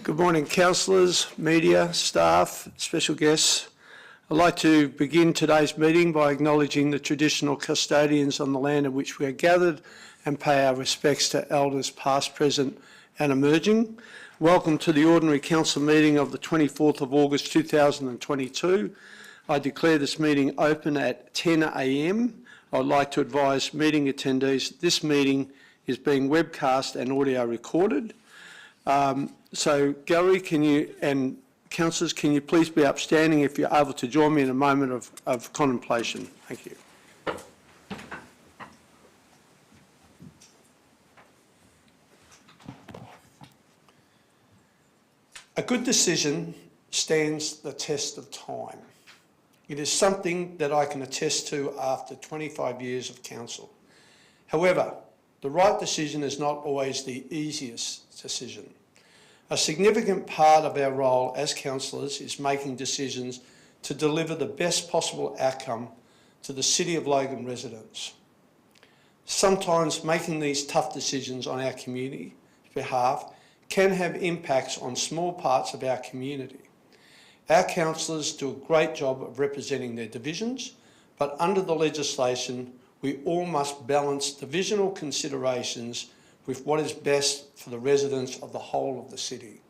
Good morning, councillors, media, staff, special guests. I'd like to begin today's meeting by acknowledging the traditional custodians on the land in which we are gathered and pay our respects to elders past, present and emerging. Welcome to the ordinary council meeting of the 24th of August 2022. I declare this meeting open at 10 a.m. I'd like to advise meeting attendees this meeting is being webcast and audio recorded. So gallery, and councillors, can you please be upstanding if you're able to join me in a moment of contemplation? Thank you. A good decision stands the test of time. It is something that I can attest to after 25 years of council. However, the right decision is not always the easiest decision. A significant part of our role as councillors is making decisions to deliver the best possible outcome to the City of Logan residents. Sometimes making these tough decisions on our community's behalf can have impacts on small parts of our community. Our councillors do a great job of representing their divisions, but under the legislation, we all must balance divisional considerations with what is best for the residents of the whole of the city.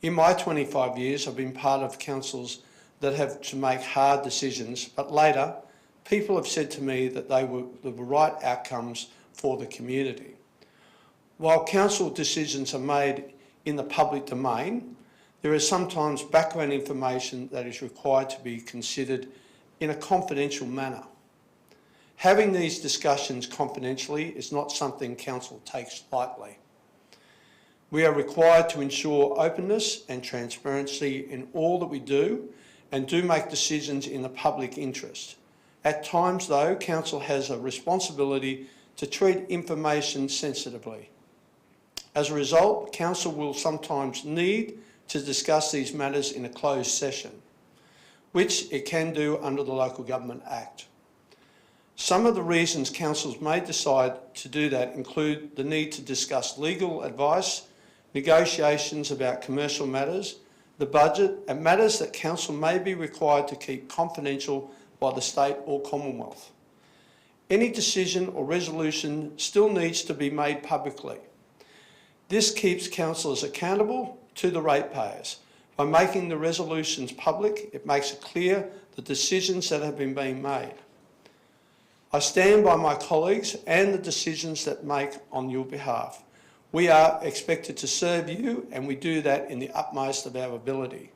In my 25 years, I've been part of councils that have to make hard decisions, but later, people have said to me that they were the right outcomes for the community. While council decisions are made in the public domain, there is sometimes background information that is required to be considered in a confidential manner. Having these discussions confidentially is not something council takes lightly. We are required to ensure openness and transparency in all that we do and do make decisions in the public interest. At times though, council has a responsibility to treat information sensitively. As a result, council will sometimes need to discuss these matters in a closed session, which it can do under the Local Government Act. Some of the reasons councils may decide to do that include the need to discuss legal advice, negotiations about commercial matters, the budget, and matters that council may be required to keep confidential by the state or Commonwealth. Any decision or resolution still needs to be made publicly. This keeps councillors accountable to the ratepayers. By making the resolutions public, it makes it clear the decisions that have been being made. I stand by my colleagues and the decisions that make on your behalf. We are expected to serve you, and we do that in the utmost of our ability.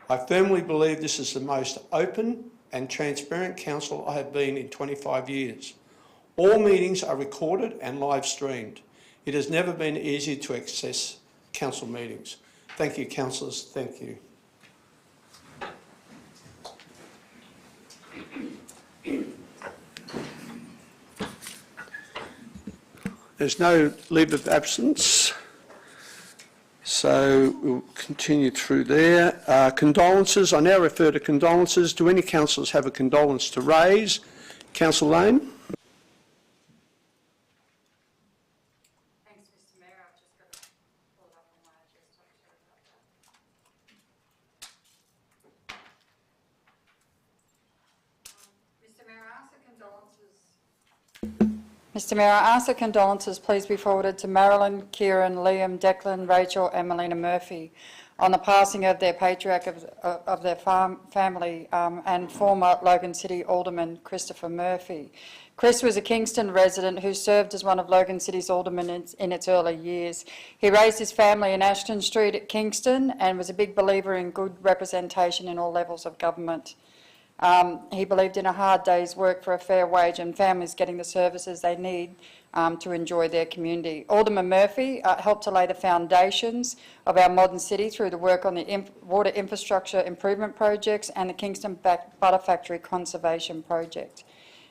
I firmly believe this is the most open and transparent council I have been in 25 years. All meetings are recorded and live streamed. It has never been easy to access council meetings. Thank you, councillors. Thank you. There's no leave of absence, so we'll continue through there. Condolences. I now refer to condolences. Do any councillors have a condolence to raise? Councillor Lane. Thanks, Mr. Mayor. I've just got to pull it up on my desktop. Mr. Mayor, I ask that condolences. Mr. Mayor, I ask that condolences please be forwarded to Marilyn, Kieran, Liam, Declan, Rachel and Melina Murphy on the passing of their patriarch of their family and former Logan City Alderman Christopher Murphy. Chris was a Kingston resident who served as one of Logan City's aldermen in its early years. He raised his family in Ashton Street at Kingston and was a big believer in good representation in all levels of government. He believed in a hard day's work for a fair wage and families getting the services they need to enjoy their community. Alderman Murphy helped to lay the foundations of our modern city through the work on the water infrastructure improvement projects and the Kingston Butter Factory Conservation Project.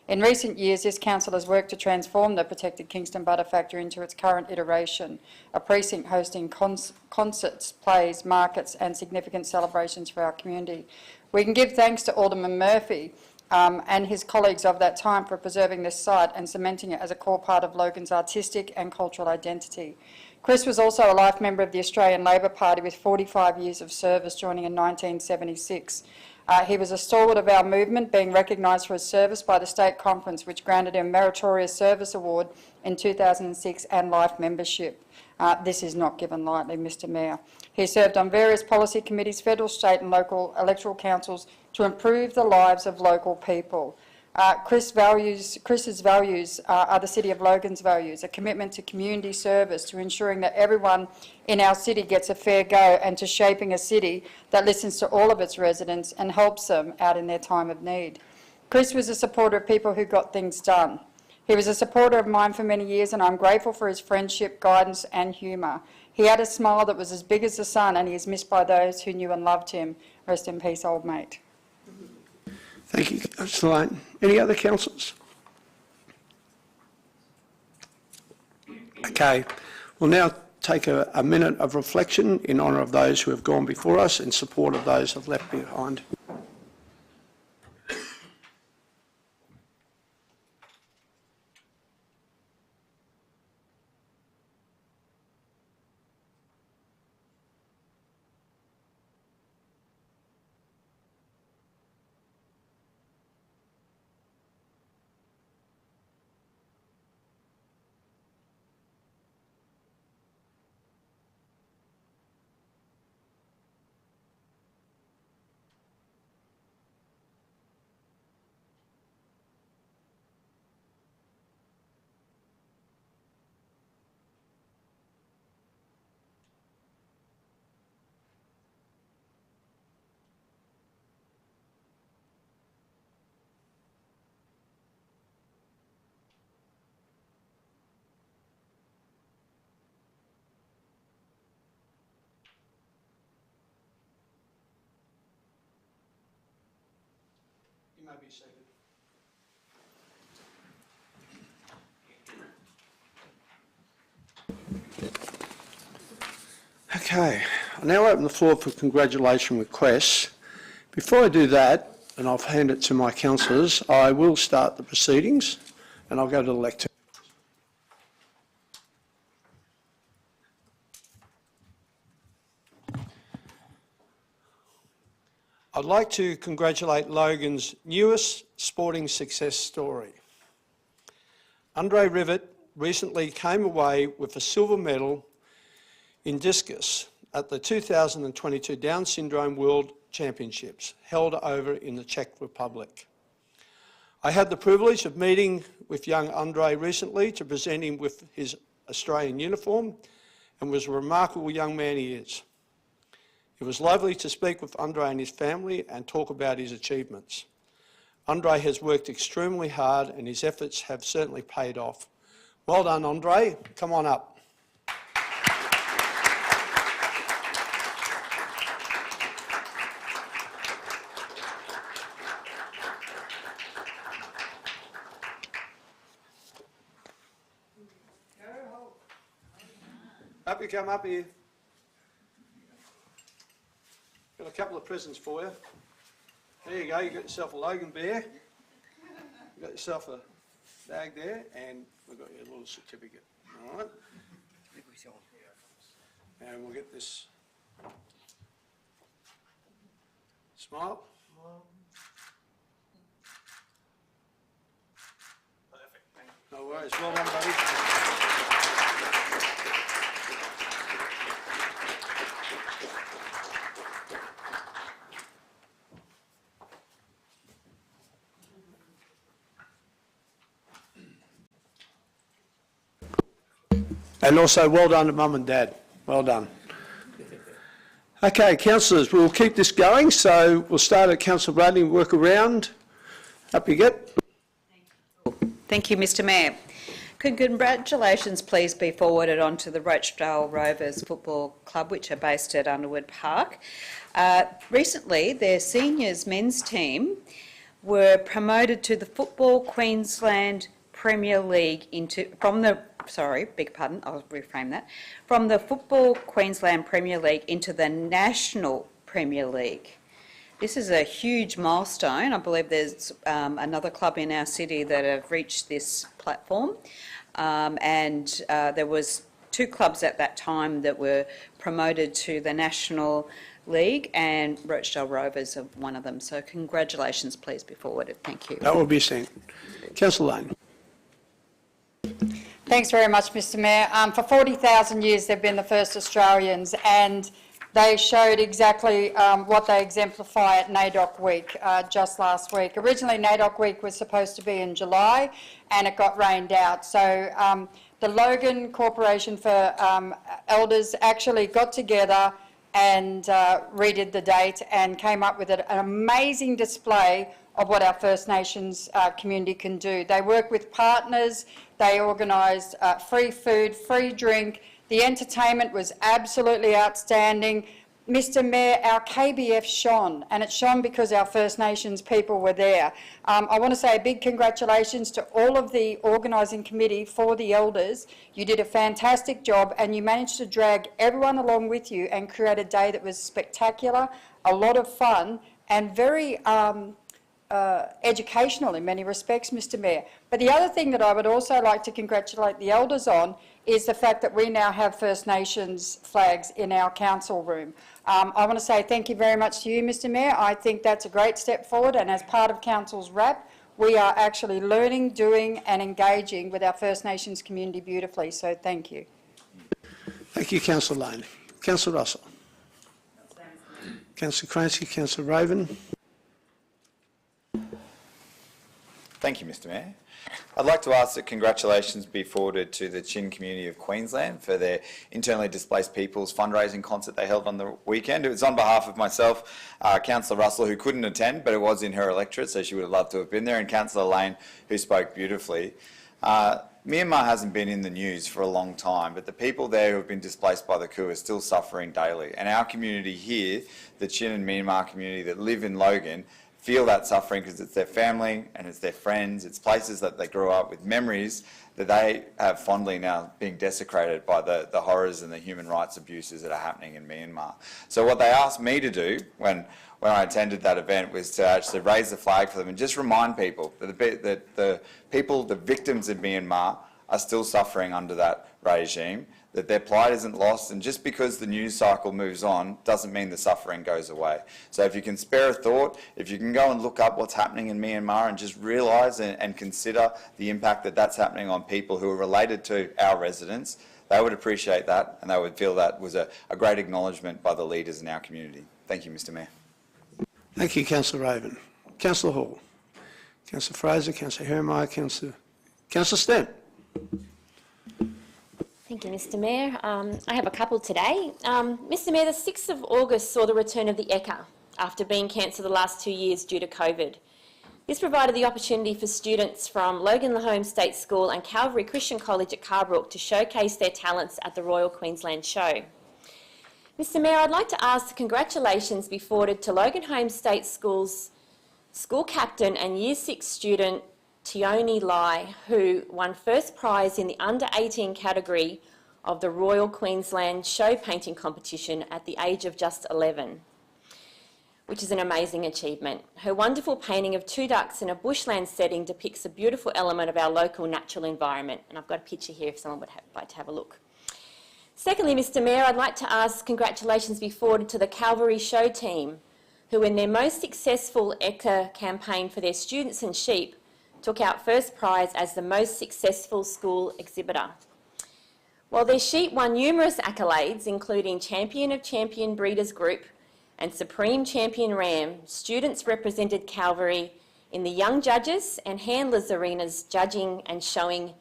In recent years, this council has worked to transform the protected Kingston Butter Factory into its current iteration, a precinct hosting concerts, plays, markets and significant celebrations for our community. We can give thanks to Alderman Murphy and his colleagues of that time for preserving this site and cementing it as a core part of Logan's artistic and cultural identity. Chris was also a life member of the Australian Labor Party with 45 years of service, joining in 1976. He was a stalwart of our movement, being recognised for his service by the State Conference, which granted him a Meritorious Service Award in 2006 and life membership. This is not given lightly, Mr Mayor. He served on various policy committees, federal, state and local electoral councils to improve the lives of local people. Chris's values are the City of Logan's values, a commitment to community service, to ensuring that everyone in our city gets a fair go, and to shaping a city that listens to all of its residents and helps them out in their time of need. Chris was a supporter of people who got things done. He was a supporter of mine for many years, and I'm grateful for his friendship, guidance and humour. He had a smile that was as big as the sun, and he is missed by those who knew and loved him. Rest in peace, old mate. Thank you, Councillor Lane. Any other councillors? Okay, we'll now take a minute of reflection in honour of those who have gone before us, in support of those who have left behind. You may be seated. Okay, I now open the floor for congratulation requests. Before I do that, and I'll hand it to my councillors, I will start the proceedings and I'll go to the lectern. I'd like to congratulate Logan's newest sporting success story. AndreRivett recently came away with a silver medal in discus at the 2022 Down Syndrome World Championships held over in the Czech Republic. I had the privilege of meeting with young Andre recently to present him with his Australian uniform, and was a remarkable young man he is. It was lovely to speak with Andre and his family and talk about his achievements. Andre has worked extremely hard and his efforts have certainly paid off. Well done, Andre. Come on up. Up you come up here. Got a couple of presents for you. There you go, you got yourself a Logan bear. You got yourself a bag there, and we've got your little certificate. All right. And we'll get this. Smile. Perfect. No worries. Well done, buddy. And also, well done to Mum and Dad. Well done. Okay, councillors, we'll keep this going. So we'll start at Councillor Bradley and work around. Up you get. Thank you, Mr Mayor. Congratulations please be forwarded on to the Rochdale Rovers Football Club, which are based at Underwood Park. Recently, their seniors men's team were promoted to the Football Queensland Premier League from the Football Queensland Premier League into the National Premier League. This is a huge milestone. I believe there's another club in our city that have reached this platform, and there was two clubs at that time that were promoted to the National League, and Rochdale Rovers are one of them. So congratulations, please be forwarded. Thank you. That will be sent. Councillor Lane. Thanks very much, Mr Mayor. For 40,000 years, they've been the first Australians, and they showed exactly what they exemplify at NAIDOC Week just last week. Originally, NAIDOC Week was supposed to be in July, and it got rained out. So the Logan Corporation for Elders actually got together and redid the date and came up with an amazing display of what our First Nations community can do. They work with partners, they organised free food, free drink. The entertainment was absolutely outstanding. Mr Mayor, our KBF shone, and it shone because our First Nations people were there. I want to say a big congratulations to all of the organising committee for the elders. You did a fantastic job, and you managed to drag everyone along with you and create a day that was spectacular, a lot of fun, and very educational in many respects, Mr Mayor. But the other thing that I would also like to congratulate the elders on is the fact that we now have First Nations flags in our council room. I want to say thank you very much to you, Mr Mayor. I think that's a great step forward, and as part of council's wrap, we are actually learning, doing and engaging with our First Nations community beautifully, so thank you. Thank you, Councillor Lane. Councillor Russell. Councillor Clancy, Councillor Raven. Thank you, Mr Mayor. I'd like to ask that congratulations be forwarded to the Chin community of Queensland for their internally displaced people's fundraising concert they held on the weekend. It was on behalf of myself, Councillor Russell, who couldn't attend, but it was in her electorate, so she would have loved to have been there, and Councillor Lane, who spoke beautifully. Myanmar hasn't been in the news for a long time, but the people there who have been displaced by the coup are still suffering daily. And our community here, the Chin and Myanmar community that live in Logan, feel that suffering because it's their family and it's their friends, it's places that they grew up with, memories that they have fondly now being desecrated by the horrors and the human rights abuses that are happening in Myanmar. So what they asked me to do when I attended that event was to actually raise the flag for them and just remind people that the people, the victims of Myanmar, are still suffering under that regime, that their plight isn't lost, and just because the news cycle moves on doesn't mean the suffering goes away. So if you can spare a thought, if you can go and look up what's happening in Myanmar and just realise and consider the impact that that's happening on people who are related to our residents, they would appreciate that, and they would feel that was a great acknowledgement by the leaders in our community. Thank you, Mr Mayor. Thank you, Councillor Raven. Councillor Hall. Councillor Fraser, Councillor Hermeyer, Councillor Stent. Thank you, Mr Mayor. I have a couple today. Mr Mayor, the 6th of August saw the return of the ECA after being cancelled the last 2 years due to COVID. This provided the opportunity for students from Loganholme State School and Calvary Christian College at Carbrook to showcase their talents at the Royal Queensland Show. Mr Mayor, I'd like to ask congratulations be forwarded to Loganholme State School's school captain and Year 6 student Tioni Lai, who won first prize in the under-18 category of the Royal Queensland Show Painting Competition at the age of just 11, which is an amazing achievement. Her wonderful painting of two ducks in a bushland setting depicts a beautiful element of our local natural environment, and I've got a picture here if someone would like to have a look. Secondly, Mr Mayor, I'd like to ask congratulations be forwarded to the Calvary Show team, who in their most successful ECA campaign for their students and sheep took out first prize as the most successful school exhibitor. While their sheep won numerous accolades, including Champion of Champion Breeders Group and Supreme Champion Ram, students represented Calvary in the Young Judges and Handlers arenas, judging and showing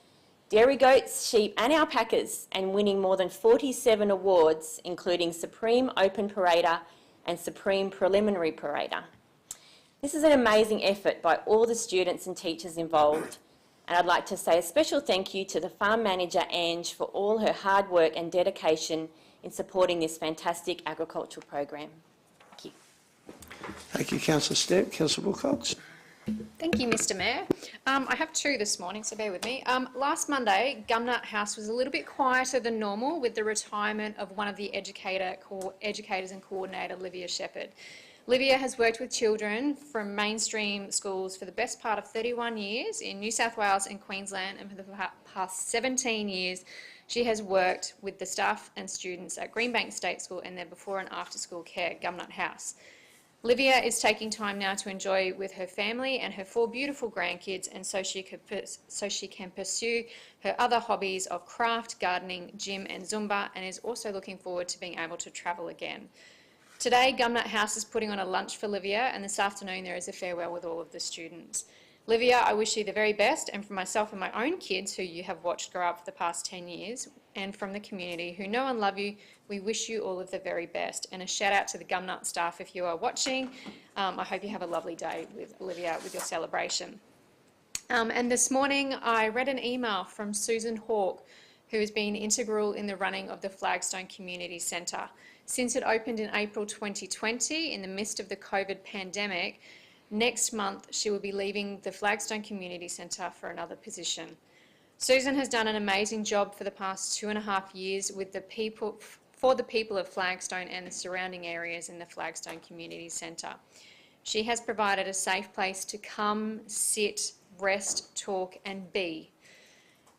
dairy goats, sheep and alpacas, and winning more than 47 awards, including Supreme Open Parader and Supreme Preliminary Parader. This is an amazing effort by all the students and teachers involved, and I'd like to say a special thank you to the farm manager, Ange, for all her hard work and dedication in supporting this fantastic agricultural program. Thank you. Thank you, Councillor Stent. Councillor Wilcox. Thank you, Mr Mayor. I have two this morning, so bear with me. Last Monday, Gumnut House was a little bit quieter than normal with the retirement of one of the educators and coordinator, Livia Shepherd. Livia has worked with children from mainstream schools for the best part of 31 years in New South Wales and Queensland, and for the past 17 years She has worked with the staff and students at Greenbank State School and their before and after school care at Gumnut House. Livia is taking time now to enjoy with her family and her 4 beautiful grandkids, and so she can pursue her other hobbies of craft, gardening, gym and Zumba, and is also looking forward to being able to travel again. Today, Gumnut House is putting on a lunch for Livia, and this afternoon there is a farewell with all of the students. Livia, I wish you the very best, and for myself and my own kids who you have watched grow up for the past 10 years, and from the community who know and love you, we wish you all of the very best. And a shout out to the Gumnut staff if you are watching. I hope you have a lovely day with Livia with your celebration. And this morning I read an email from Susan Hawke, who has been integral in the running of the Flagstone Community Centre. Since it opened in April 2020 in the midst of the COVID pandemic, next month she will be leaving the Flagstone Community Centre for another position. Susan has done an amazing job for the past 2.5 years with the people, for the people of Flagstone and the surrounding areas in the Flagstone Community Centre. She has provided a safe place to come, sit, rest, talk and be.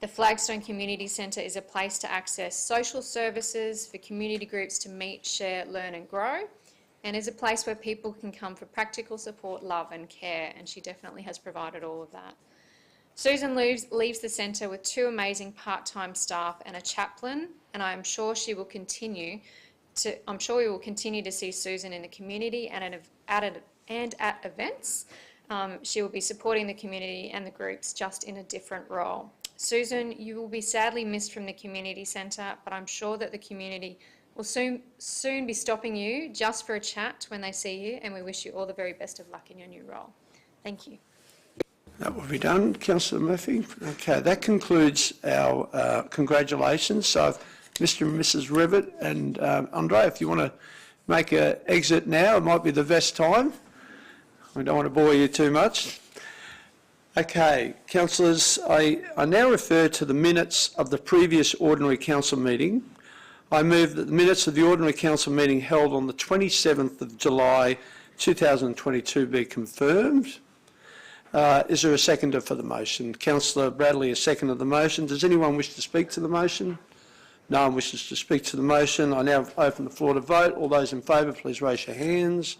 The Flagstone Community Centre is a place to access social services, for community groups to meet, share, learn and grow, and is a place where people can come for practical support, love and care, and she definitely has provided all of that. Susan leaves the centre with 2 amazing part-time staff and a chaplain, and I'm sure we will continue to see Susan in the community and at events. She will be supporting the community and the groups just in a different role. Susan, you will be sadly missed from the community centre, but I'm sure that the community will soon be stopping you just for a chat when they see you, and we wish you all the very best of luck in your new role. Thank you. That will be done, Councillor Murphy. Okay, that concludes our congratulations. So, Mr. and Mrs. Rivett and Andre, if you want to make an exit now, it might be the best time. We don't want to bore you too much. Okay, councillors, I now refer to the minutes of the previous ordinary council meeting. I move that the minutes of the ordinary council meeting held on the 27th of July 2022 be confirmed. Is there a seconder for the motion? Councillor Bradley has seconded the motion. Does anyone wish to speak to the motion? No one wishes to speak to the motion. I now open the floor to vote. All those in favour, please raise your hands.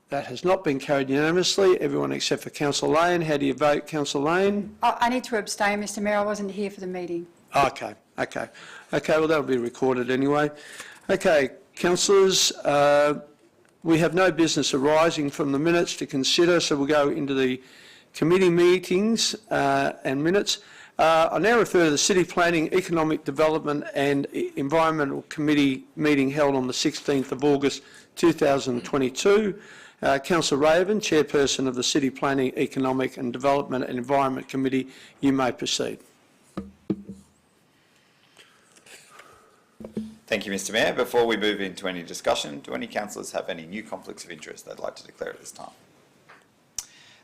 That has not been carried unanimously. Everyone except for Councillor Lane. How do you vote, Councillor Lane? I need to abstain, Mr Mayor. I wasn't here for the meeting. Okay, well that'll be recorded anyway. Okay, councillors, we have no business arising from the minutes to consider, so we'll go into the committee meetings and minutes. I now refer to the City Planning, Economic Development and Environmental Committee meeting held on the 16th of August 2022. Councillor Raven, Chairperson of the City Planning, Economic and Development and Environment Committee, you may proceed. Thank you, Mr Mayor. Before we move into any discussion, do any councillors have any new conflicts of interest they'd like to declare at this time?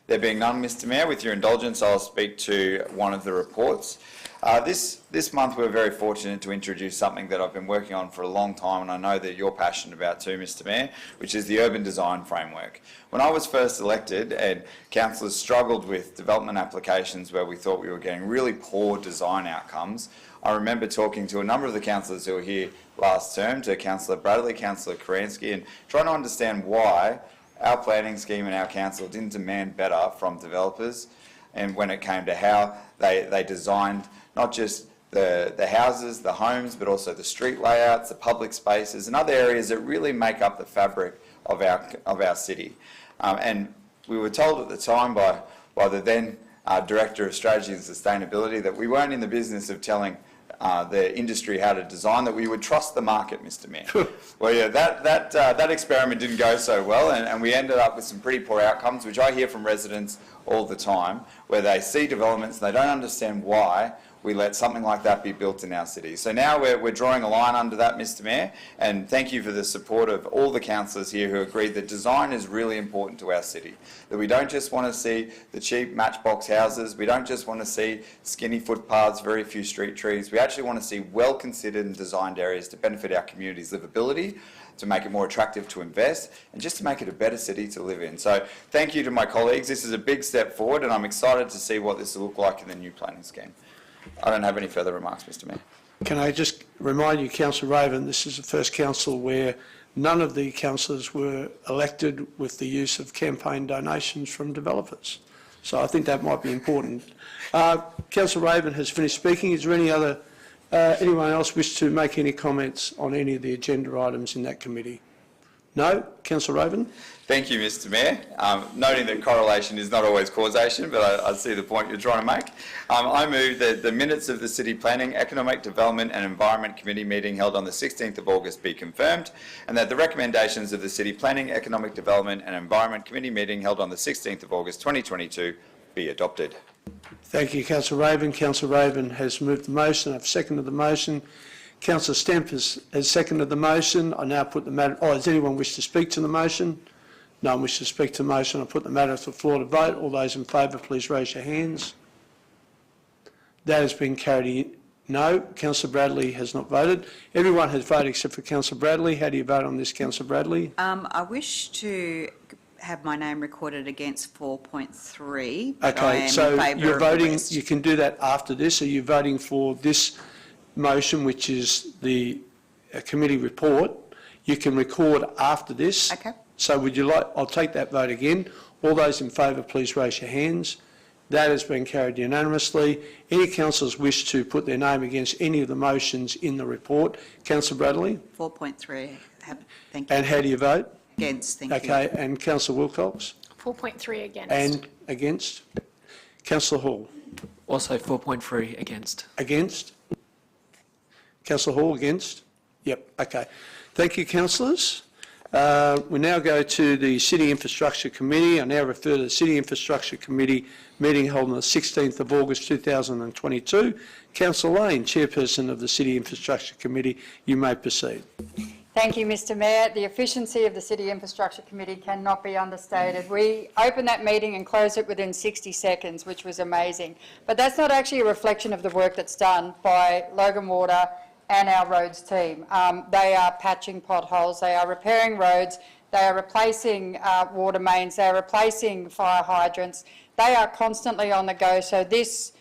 There being none, Mr Mayor, with your indulgence, I'll speak to one of the reports. This month we're very fortunate to introduce something that I've been working on for a long time, and I know that you're passionate about too, Mr Mayor, which is the Urban Design Framework. When I was first elected and councillors struggled with development applications where we thought we were getting really poor design outcomes, I remember talking to a number of the councillors who were here last term, to Councillor Bradley, Councillor Karansky, and trying to understand why our planning scheme and our council didn't demand better from developers, and when it came to how they designed not just the houses, the homes, but also the street layouts, the public spaces and other areas that really make up the fabric of our city. And we were told at the time by the then Director of Strategy and Sustainability that we weren't in the business of telling the industry how to design, that we would trust the market, Mr Mayor. Well, yeah, that experiment didn't go so well, and we ended up with some pretty poor outcomes, which I hear from residents all the time, where they see developments and they don't understand why we let something like that be built in our city. So now we're drawing a line under that, Mr Mayor, and thank you for the support of all the councillors here who agree that design is really important to our city, that we don't just want to see the cheap matchbox houses, we don't just want to see skinny footpaths, very few street trees, we actually want to see well-considered and designed areas to benefit our community's livability, to make it more attractive to invest, and just to make it a better city to live in. So thank you to my colleagues. This is a big step forward, and I'm excited to see what this will look like in the new planning scheme. I don't have any further remarks, Mr Mayor. Can I just remind you, Councillor Raven, this is the first council where none of the councillors were elected with the use of campaign donations from developers. So I think that might be important. Councillor Raven has finished speaking. Is there anyone else wish to make any comments on any of the agenda items in that committee? No? Councillor Raven? Thank you, Mr Mayor. Noting that correlation is not always causation, but I see the point you're trying to make. I move that the minutes of the City Planning, Economic Development and Environment Committee meeting held on the 16th of August be confirmed, and that the recommendations of the City Planning, Economic Development and Environment Committee meeting held on the 16th of August 2022 be adopted. Thank you, Councillor Raven. Councillor Raven has moved the motion. I've seconded the motion. Councillor Stemp has seconded the motion. I now put the matter... Oh, does anyone wish to speak to the motion? No one wishes to speak to the motion. I put the matter to the floor to vote. All those in favour, please raise your hands. That has been carried. No. Councillor Bradley has not voted. Everyone has voted except for Councillor Bradley. How do you vote on this, Councillor Bradley? I wish to have my name recorded against 4.3. Okay, so you're voting, you can do that after this. Are you voting for this motion, which is the committee report? You can record after this. Okay. So would you like, I'll take that vote again. All those in favour, please raise your hands. That has been carried unanimously. Any councillors wish to put their name against any of the motions in the report? Councillor Bradley? 4.3. Thank you. And how do you vote? Against, thank you. Okay, and Councillor Wilcox? 4.3 against. And against? Councillor Hall? Also 4.3 against. Against? Councillor Hall, against? Yep, okay. Thank you, councillors. We now go to the City Infrastructure Committee. I now refer to the City Infrastructure Committee meeting held on the 16th of August 2022. Councillor Lane, Chairperson of the City Infrastructure Committee, you may proceed. Thank you, Mr Mayor. The efficiency of the City Infrastructure Committee cannot be understated. We opened that meeting and closed it within 60 seconds, which was amazing. But that's not actually a reflection of the work that's done by Logan Water and our roads team. They are patching potholes, they are repairing roads, they are replacing water mains, they are replacing fire hydrants. They are constantly on the go, so this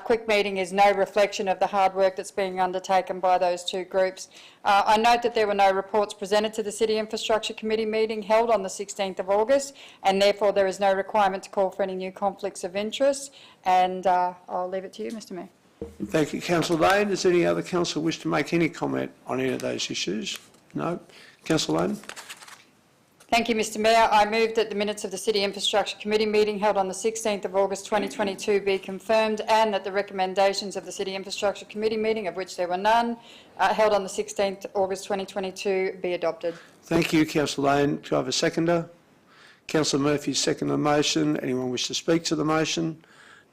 quick meeting is no reflection of the hard work that's being undertaken by those two groups. I note that there were no reports presented to the City Infrastructure Committee meeting held on the 16th of August, and therefore there is no requirement to call for any new conflicts of interest. And I'll leave it to you, Mr Mayor. Thank you, Councillor Lane. Does any other councillor wish to make any comment on any of those issues? No? Councillor Lane? Thank you, Mr Mayor. I move that the minutes of the City Infrastructure Committee meeting held on the 16th of August 2022 be confirmed, and that the recommendations of the City Infrastructure Committee meeting, of which there were none, held on the 16th August 2022 be adopted. Thank you, Councillor Lane. Do I have a seconder? Councillor Murphy seconded the motion. Anyone wish to speak to the motion?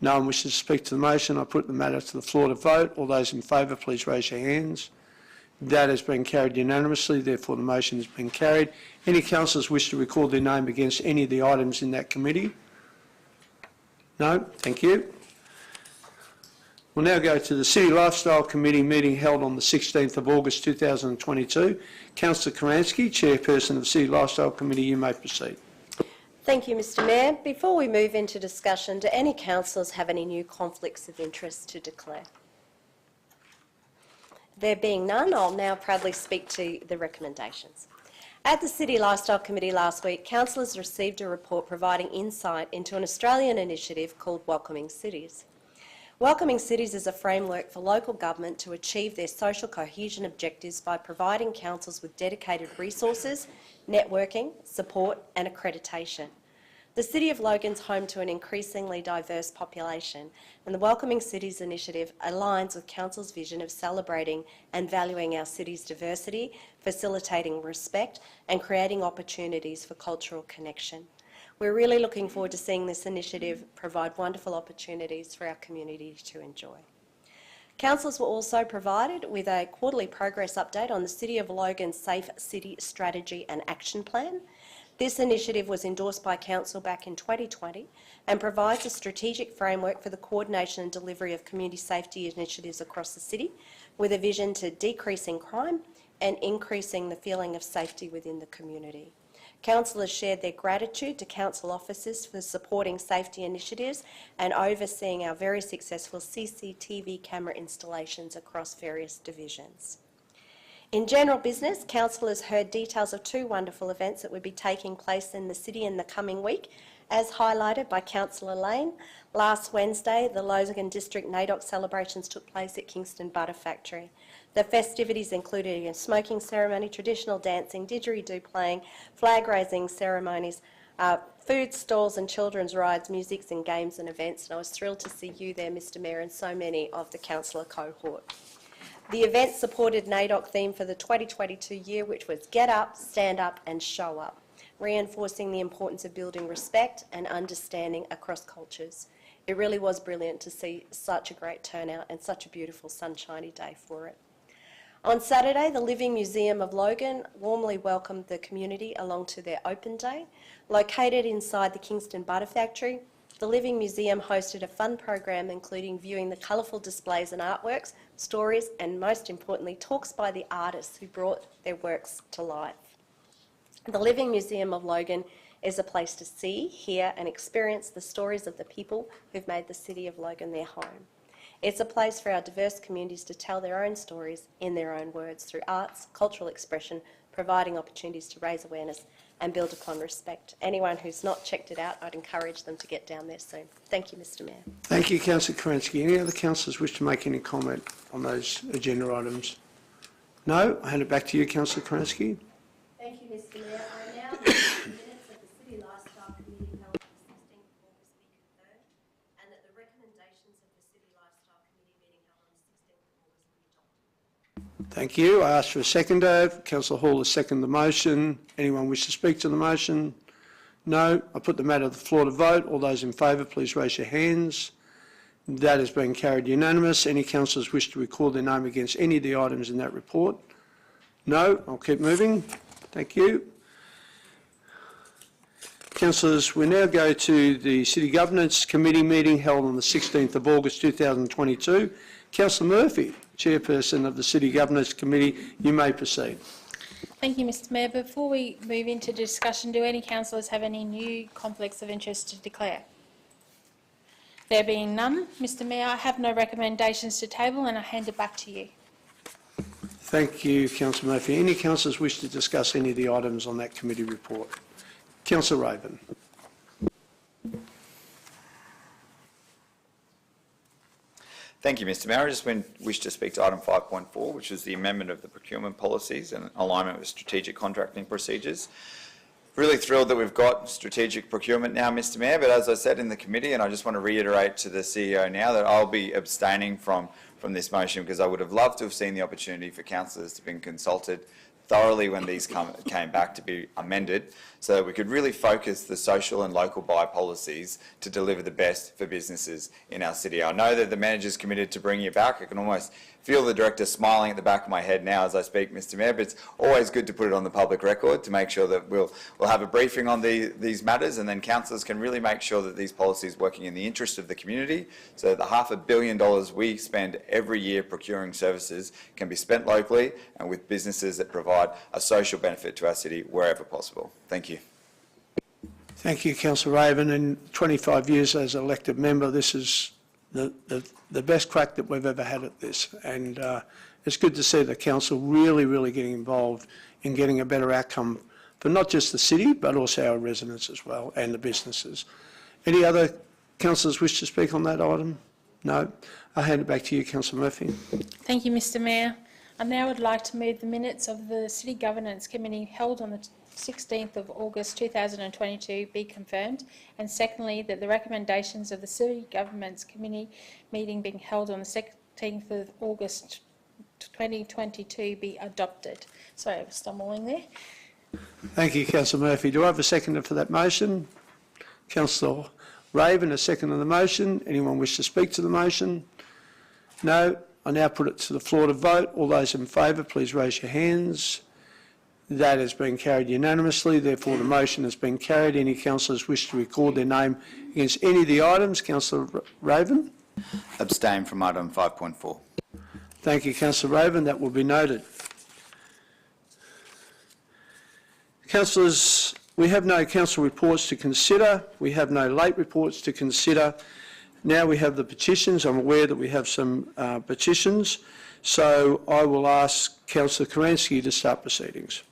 No one wishes to speak to the motion. I put the matter to the floor to vote. All those in favour, please raise your hands. That has been carried unanimously, therefore the motion has been carried. Any councillors wish to record their name against any of the items in that committee? No? Thank you. We'll now go to the City Lifestyle Committee meeting held on the 16th of August 2022. Councillor Karansky, Chairperson of the City Lifestyle Committee, you may proceed. Thank you, Mr Mayor. Before we move into discussion, do any councillors have any new conflicts of interest to declare? There being none, I'll now proudly speak to the recommendations. At the City Lifestyle Committee last week, councillors received a report providing insight into an Australian initiative called Welcoming Cities. Welcoming Cities is a framework for local government to achieve their social cohesion objectives by providing councils with dedicated resources, networking, support and accreditation. The City of Logan's home to an increasingly diverse population, and the Welcoming Cities initiative aligns with Council's vision of celebrating and valuing our city's diversity, facilitating respect and creating opportunities for cultural connection. We're really looking forward to seeing this initiative provide wonderful opportunities for our community to enjoy. Councillors were also provided with a quarterly progress update on the City of Logan's Safe City Strategy and Action Plan. This initiative was endorsed by Council back in 2020 and provides a strategic framework for the coordination and delivery of community safety initiatives across the city, with a vision to decreasing crime and increasing the feeling of safety within the community. Councillors shared their gratitude to council officers for supporting safety initiatives and overseeing our very successful CCTV camera installations across various divisions. In general business, councillors heard details of two wonderful events that would be taking place in the city in the coming week, as highlighted by Councillor Lane. Last Wednesday, the Logan District NAIDOC celebrations took place at Kingston Butter Factory. The festivities included a smoking ceremony, traditional dancing, didgeridoo playing, flag raising ceremonies, food stalls and children's rides, musics and games and events. And I was thrilled to see you there, Mr Mayor, and so many of the councillor cohort. The event supported NAIDOC theme for the 2022 year, which was Get Up, Stand Up and Show Up, reinforcing the importance of building respect and understanding across cultures. It really was brilliant to see such a great turnout and such a beautiful sunshiny day for it. On Saturday, the Living Museum of Logan warmly welcomed the community along to their open day. Located inside the Kingston Butter Factory, the Living Museum hosted a fun program including viewing the colourful displays and artworks, stories and, most importantly, talks by the artists who brought their works to life. The Living Museum of Logan is a place to see, hear and experience the stories of the people who've made the city of Logan their home. It's a place for our diverse communities to tell their own stories in their own words through arts, cultural expression, providing opportunities to raise awareness and build upon respect. Anyone who's not checked it out, I'd encourage them to get down there soon. Thank you, Mr Mayor. Thank you, Councillor Kerensky. Any other councillors wish to make any comment on those agenda items? No? I hand it back to you, Councillor Kerensky. Thank you, Mr Mayor. I now move the minutes of the City Lifestyle Committee held on the 16th of August be confirmed and that the recommendations of the City Lifestyle Committee meeting held on the 16th of August be adopted. Thank you. I ask for a seconder. Councillor Hall has seconded the motion. Anyone wish to speak to the motion? No. I put the matter to the floor to vote. All those in favour, please raise your hands. That has been carried unanimous. Any councillors wish to record their name against any of the items in that report? No. I'll keep moving. Thank you. Councillors, we now go to the City Governance Committee meeting held on the 16th of August 2022. Councillor Murphy, Chairperson of the City Governance Committee, you may proceed. Thank you, Mr Mayor. Before we move into discussion, do any councillors have any new conflicts of interest to declare? There being none, Mr Mayor, I have no recommendations to table and I hand it back to you. Thank you, Councillor Murphy. Any councillors wish to discuss any of the items on that committee report? Councillor Raven. Thank you, Mr Mayor. I just wish to speak to item 5.4, which is the amendment of the procurement policies and alignment with strategic contracting procedures. Really thrilled that we've got strategic procurement now, Mr Mayor, but as I said in the committee, and I just want to reiterate to the CEO now that I'll be abstaining from this motion because I would have loved to have seen the opportunity for councillors to have been consulted thoroughly when these came back to be amended so that we could really focus the social and local buy policies to deliver the best for businesses in our city. I know that the manager's committed to bringing it back. I can almost feel the director smiling at the back of my head now as I speak, Mr Mayor, but it's always good to put it on the public record to make sure that we'll have a briefing on these matters and then councillors can really make sure that these policies are working in the interest of the community so that the $500 million we spend every year procuring services can be spent locally and with businesses that provide a social benefit to our city wherever possible. Thank you. Thank you, Councillor Raven. In 25 years as an elected member, this is the best crack that we've ever had at this. And it's good to see the council really getting involved in getting a better outcome for not just the city, but also our residents as well and the businesses. Any other councillors wish to speak on that item? No? I'll hand it back to you, Councillor Murphy. Thank you, Mr Mayor. I now would like to move the minutes of the City Governance Committee held on the 16th of August 2022 be confirmed, and secondly that the recommendations of the City Governance Committee meeting being held on the 16th of August 2022 be adopted. Sorry, I was stumbling there. Thank you, Councillor Murphy. Do I have a seconder for that motion? Councillor Raven, a second on the motion. Anyone wish to speak to the motion? No. I now put it to the floor to vote. All those in favour, please raise your hands. That has been carried unanimously. Therefore, the motion has been carried. Any councillors wish to record their name against any of the items? Councillor Raven? Abstain from item 5.4. Thank you, Councillor Raven. That will be noted. Councillors, We have no council reports to consider. We have no late reports to consider. Now we have the petitions. I'm aware that we have some petitions. So I will ask Councillor Karansky to start proceedings.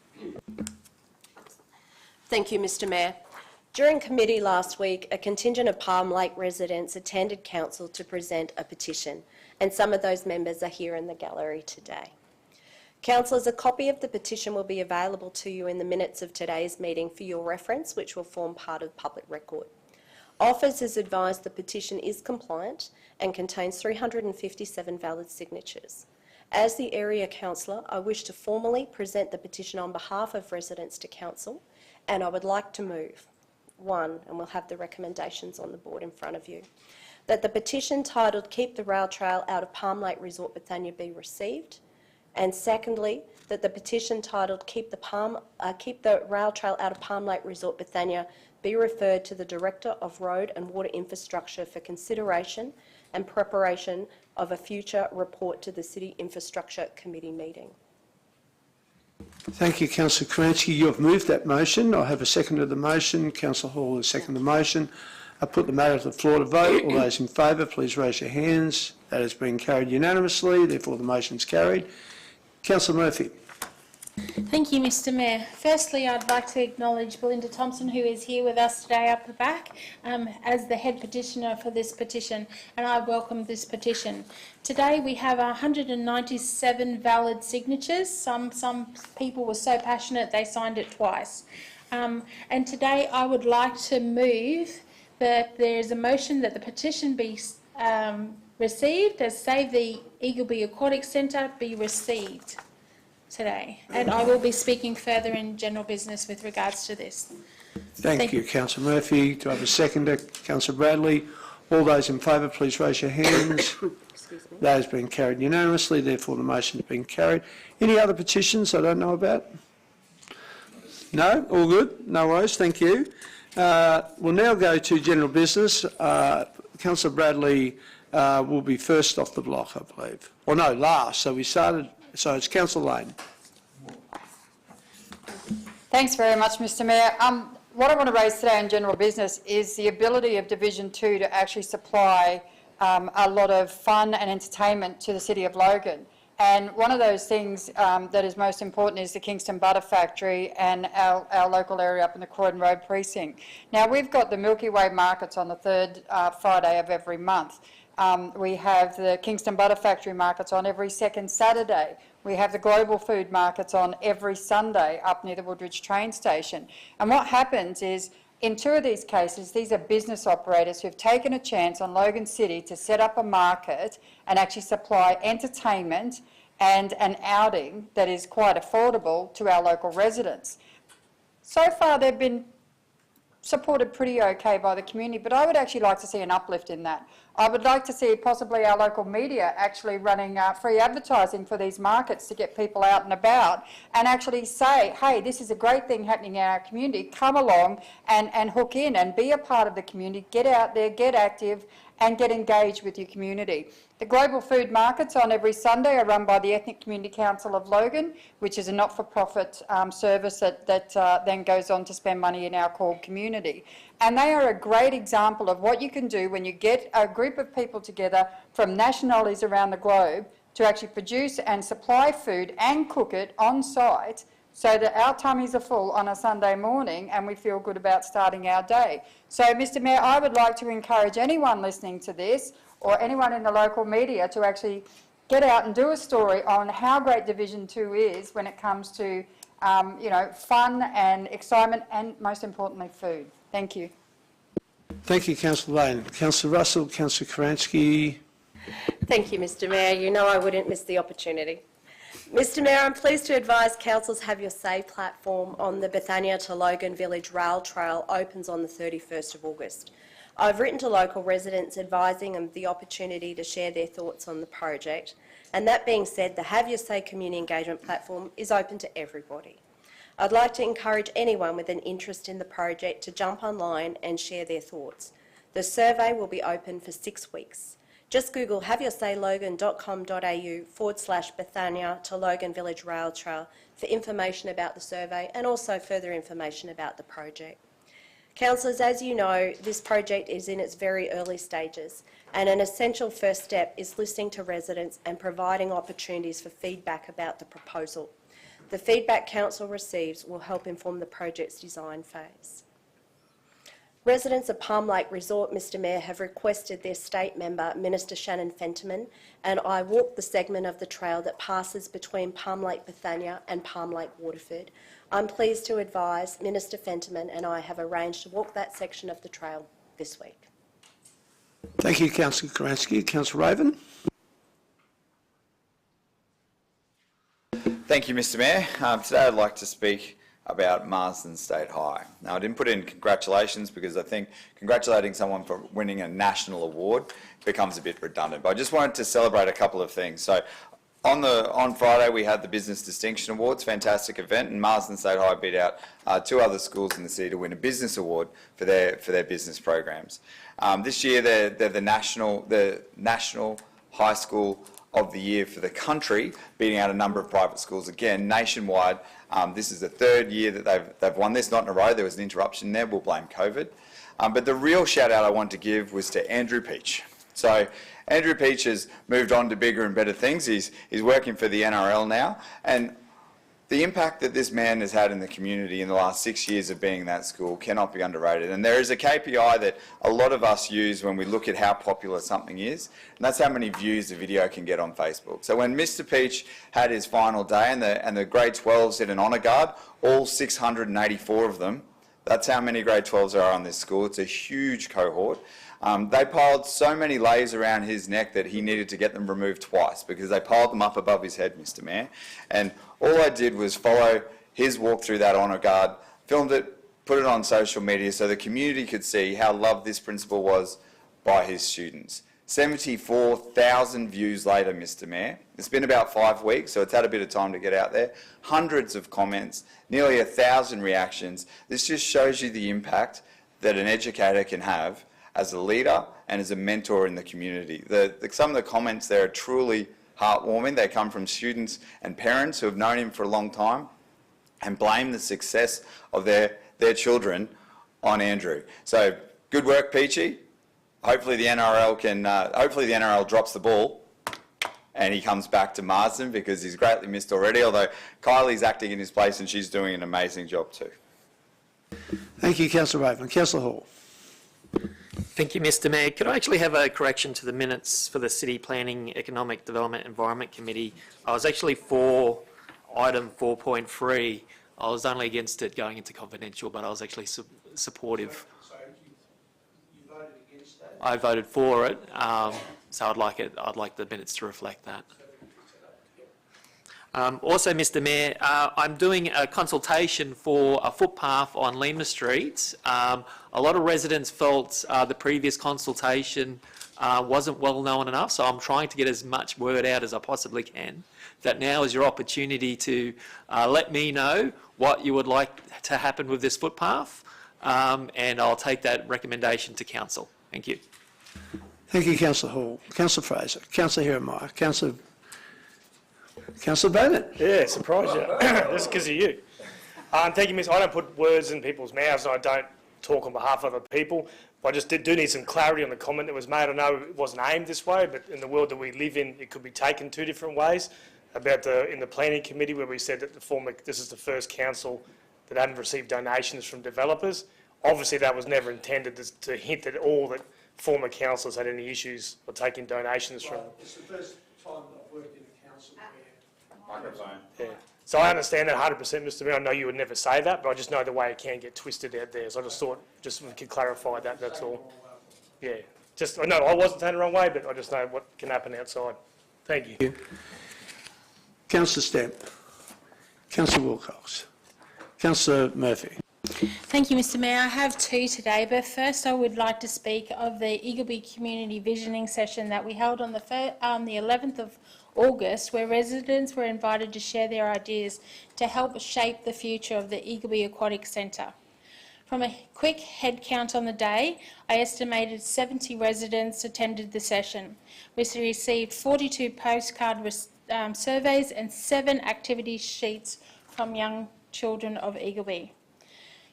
Thank you, Mr Mayor. During committee last week, a contingent of Palm Lake residents attended council to present a petition, and some of those members are here in the gallery today. Councillors, a copy of the petition will be available to you in the minutes of today's meeting for your reference, which will form part of public record. Office has advised the petition is compliant and contains 357 valid signatures. As the area councillor, I wish to formally present the petition on behalf of residents to council, and I would like to move, one, and we'll have the recommendations on the board in front of you, that the petition titled Keep the Rail Trail Out of Palm Lake Resort Bethania be received, and secondly, that the petition titled Keep the Rail Trail Out of Palm Lake Resort Bethania be referred to the Director of Road and Water Infrastructure for consideration and preparation of a future report to the City Infrastructure Committee meeting. Thank you, Councillor Karansky. You have moved that motion. I have a second to the motion. Councillor Hall has seconded the motion. I put the matter to the floor to vote. All those in favour, please raise your hands. That has been carried unanimously. Therefore, the motion is carried. Councillor Murphy. Thank you, Mr Mayor. Firstly, I'd like to acknowledge Belinda Thompson, who is here with us today up the back, as the head petitioner for this petition, and I welcome this petition. Today we have 197 valid signatures. Some people were so passionate they signed it twice. And today I would like to move that there is a motion that the petition be received as Save the Eagleby Aquatic Centre be received today, and I will be speaking further in general business with regards to this. Thank you, Councillor Murphy. Do I have a seconder? Councillor Bradley. All those in favour, please raise your hands. That has been carried unanimously. Therefore, the motion has been carried. Any other petitions I don't know about? No? All good? No worries. Thank you. We'll now go to general business. Councillor Bradley will be first off the block, I believe. Or no, last. So we started. So it's Councillor Lane. Thanks very much, Mr Mayor. What I want to raise today in general business is the ability of Division 2 to actually supply a lot of fun and entertainment to the City of Logan. And one of those things that is most important is the Kingston Butter Factory and our local area up in the Croydon Road precinct. Now, we've got the Milky Way markets on the third Friday of every month. We have the Kingston Butter Factory markets on every second Saturday. We have the global food markets on every Sunday up near the Woodridge train station. And what happens is, in two of these cases, these are business operators who've taken a chance on Logan City to set up a market and actually supply entertainment and an outing that is quite affordable to our local residents. So far, they've been supported pretty okay by the community, but I would actually like to see an uplift in that. I would like to see possibly our local media actually running free advertising for these markets to get people out and about and actually say, hey, this is a great thing happening in our community, come along and hook in and be a part of the community, get out there, get active and get engaged with your community. The global food markets on every Sunday are run by the Ethnic Community Council of Logan, which is a not-for-profit service that then goes on to spend money in our core community. And they are a great example of what you can do when you get a group of people together from nationalities around the globe to actually produce and supply food and cook it on site so that our tummies are full on a Sunday morning and we feel good about starting our day. So, Mr Mayor, I would like to encourage anyone listening to this or anyone in the local media to actually get out and do a story on how great Division 2 is when it comes to, fun and excitement and, most importantly, food. Thank you. Thank you, Councillor Lane. Councillor Russell, Councillor Karansky. Thank you, Mr Mayor. You know I wouldn't miss the opportunity. Mr Mayor, I'm pleased to advise councils Have Your Say platform on the Bethania to Logan Village Rail Trail opens on the 31st of August. I've written to local residents advising them the opportunity to share their thoughts on the project, and that being said, the Have Your Say community engagement platform is open to everybody. I'd like to encourage anyone with an interest in the project to jump online and share their thoughts. The survey will be open for 6 weeks. Just Google haveyourSayLogan.com.au/Bethania to Logan Village Rail Trail for information about the survey and also further information about the project. Councillors, as you know, this project is in its very early stages, and an essential first step is listening to residents and providing opportunities for feedback about the proposal. The feedback Council receives will help inform the project's design phase. Residents of Palm Lake Resort, Mr Mayor, have requested their state member, Minister Shannon Fentiman, and I walk the segment of the trail that passes between Palm Lake Bethania and Palm Lake Waterford. I'm pleased to advise Minister Fentiman and I have arranged to walk that section of the trail this week. Thank you, Councillor Karansky. Councillor Raven. Thank you, Mr Mayor. Today I'd like to speak about Marsden State High. Now, I didn't put in congratulations because I think congratulating someone for winning a national award becomes a bit redundant, but I just wanted to celebrate a couple of things. So on Friday we had the Business Distinction Awards, fantastic event, and Marsden State High beat out two other schools in the city to win a business award for their business programs. This year they're the national high school of the year for the country, beating out a number of private schools again nationwide. This is the third year that they've won this, not in a row. There was an interruption there. We'll blame COVID. But the real shout out I want to give was to Andrew Peach. So Andrew Peach has moved on to bigger and better things. He's working for the NRL now, and the impact that this man has had in the community in the last 6 years of being in that school cannot be underrated. And there is a KPI that a lot of us use when we look at how popular something is, and that's how many views the video can get on Facebook. So when Mr Peach had his final day and the grade 12s did an honour guard, all 684 of them, that's how many grade 12s are on this school. It's a huge cohort. They piled so many layers around his neck that he needed to get them removed twice because they piled them up above his head, Mr Mayor. And all I did was follow his walk through that honour guard, filmed it, put it on social media so the community could see how loved this principal was by his students. 74,000 views later, Mr Mayor. It's been about 5 weeks, so it's had a bit of time to get out there. Hundreds of comments, nearly 1,000 reactions. This just shows you the impact that an educator can have as a leader and as a mentor in the community. Some of the comments there are truly heartwarming. They come from students and parents who have known him for a long time and blame the success of their children on Andrew. So good work, Peachy. Hopefully the NRL drops the ball and he comes back to Marsden because he's greatly missed already, although Kylie's acting in his place and she's doing an amazing job too. Thank you, Councillor Raven. Councillor Hall. Thank you, Mr Mayor. Could I actually have a correction to the minutes for the City Planning, Economic Development Environment Committee? I was actually for item 4.3. I was only against it going into confidential, but I was actually supportive. So you voted against that? I voted for it, so I'd like the minutes to reflect that. Also, Mr Mayor, I'm doing a consultation for a footpath on Lima Street. A lot of residents felt the previous consultation wasn't well known enough, so I'm trying to get as much word out as I possibly can. That now is your opportunity to let me know what you would like to happen with this footpath, and I'll take that recommendation to Council. Thank you. Thank you, Councillor Hall. Councillor Fraser. Councillor Hieronymus. Councillor Bennett. Yeah, surprise you. This is because of you. Thank you, Miss. I don't put words in people's mouths and I don't talk on behalf of other people. But I just do need some clarity on the comment that was made. I know it wasn't aimed this way, but in the world that we live in, it could be taken two different ways. In the planning committee where we said that this is the first council that hadn't received donations from developers. Obviously that was never intended to hint at all that former councillors had any issues or taking donations from... It's the first time that I've worked in a council where... Microphone. Yeah. So I understand that 100%, Mr Mayor. I know you would never say that, but I just know the way it can get twisted out there. So I just thought, we could clarify that, that's all. Yeah. I know I wasn't saying the wrong way, but I just know what can happen outside. Thank you. Councillor Stamp. Councillor Wilcox. Councillor Murphy. Thank you, Mr Mayor. I have two today, but first I would like to speak of the Eagleby Community Visioning session that we held on the 11th of August, where residents were invited to share their ideas to help shape the future of the Eagleby Aquatic Centre. From a quick head count on the day, I estimated 70 residents attended the session. We received 42 postcard surveys and 7 activity sheets from young children of Eagleby.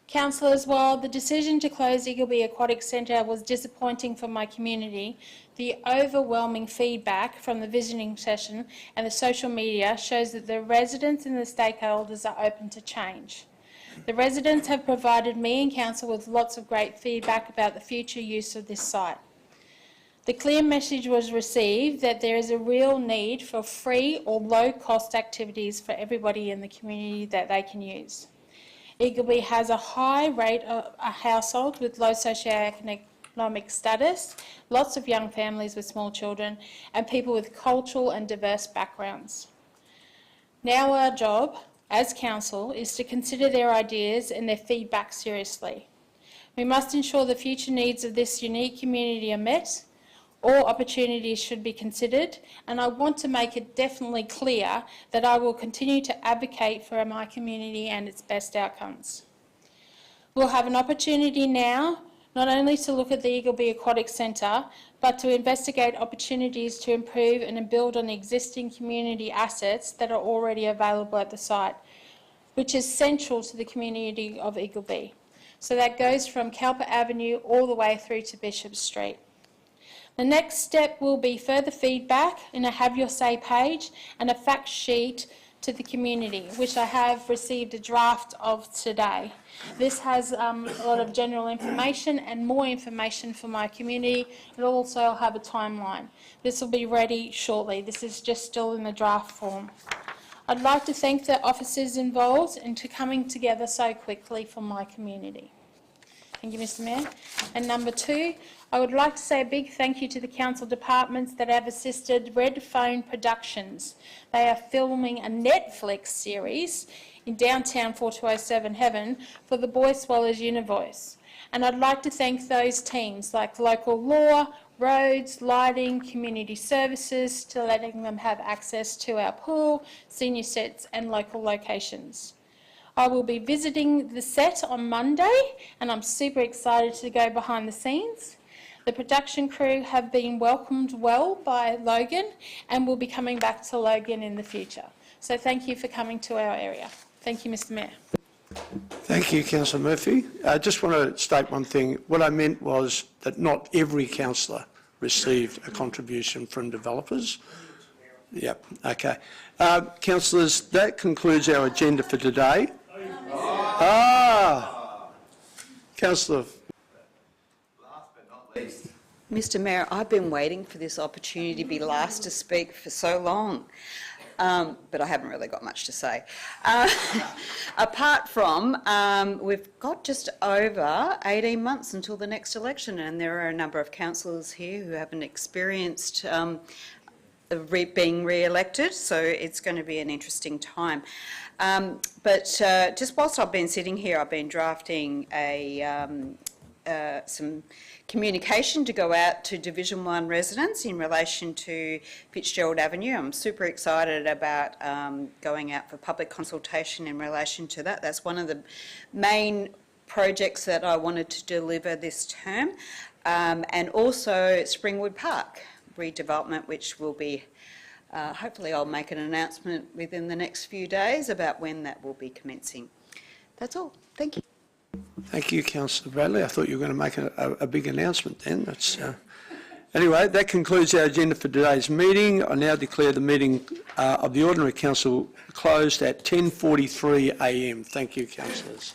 Councillors, while the decision to close Eagleby Aquatic Centre was disappointing for my community, the overwhelming feedback from the visiting session and the social media shows that the residents and the stakeholders are open to change. The residents have provided me and Council with lots of great feedback about the future use of this site. The clear message was received that there is a real need for free or low-cost activities for everybody in the community that they can use. Eagleby has a high rate of a household with low socioeconomic status, lots of young families with small children, and people with cultural and diverse backgrounds. Now our job as Council is to consider their ideas and their feedback seriously. We must ensure the future needs of this unique community are met. All opportunities should be considered, and I want to make it definitely clear that I will continue to advocate for my community and its best outcomes. We'll have an opportunity now not only to look at the Eagleby Aquatic Centre, but to investigate opportunities to improve and build on the existing community assets that are already available at the site, which is central to the community of Eagleby. So that goes from Calvary Avenue all the way through to Bishop Street. The next step will be further feedback in a Have Your Say page and a fact sheet to the community, which I have received a draft of today. This has a lot of general information and more information for my community. It'll also have a timeline. This will be ready shortly. This is just still in the draft form. I'd like to thank the officers involved in coming together so quickly for my community. Thank you, Mr. Mayor. And number 2, I would like to say a big thank you to the council departments that have assisted Red Phone Productions. They are filming a Netflix series in downtown 4207 Heaven for the Boy Swallows Univoice. And I'd like to thank those teams like local law, roads, lighting, community services, to letting them have access to our pool, senior sets and local locations. I will be visiting the set on Monday and I'm super excited to go behind the scenes. The production crew have been welcomed well by Logan and will be coming back to Logan in the future. So thank you for coming to our area. Thank you, Mr. Mayor. Thank you, Councillor Murphy. I just want to state one thing. What I meant was that not every councillor received a contribution from developers. Yep, okay. Councillors, that concludes our agenda for today. Councillor. Last but not least. Mr. Mayor, I've been waiting for this opportunity to be last to speak for so long, but I haven't really got much to say. Apart from, we've got just over 18 months until the next election, and there are a number of councillors here who haven't experienced being re-elected, so it's going to be an interesting time. But just whilst I've been sitting here, I've been drafting some communication to go out to Division 1 residents in relation to Fitzgerald Avenue. I'm super excited about going out for public consultation in relation to that. That's one of the main projects that I wanted to deliver this term. And also Springwood Park redevelopment, which will be, hopefully I'll make an announcement within the next few days about when that will be commencing. That's all. Thank you. Thank you, Councillor Bradley. I thought you were going to make a big announcement then. That's, anyway, that concludes our agenda for today's meeting. I now declare the meeting of the Ordinary Council closed at 10:43 a.m. Thank you, councillors.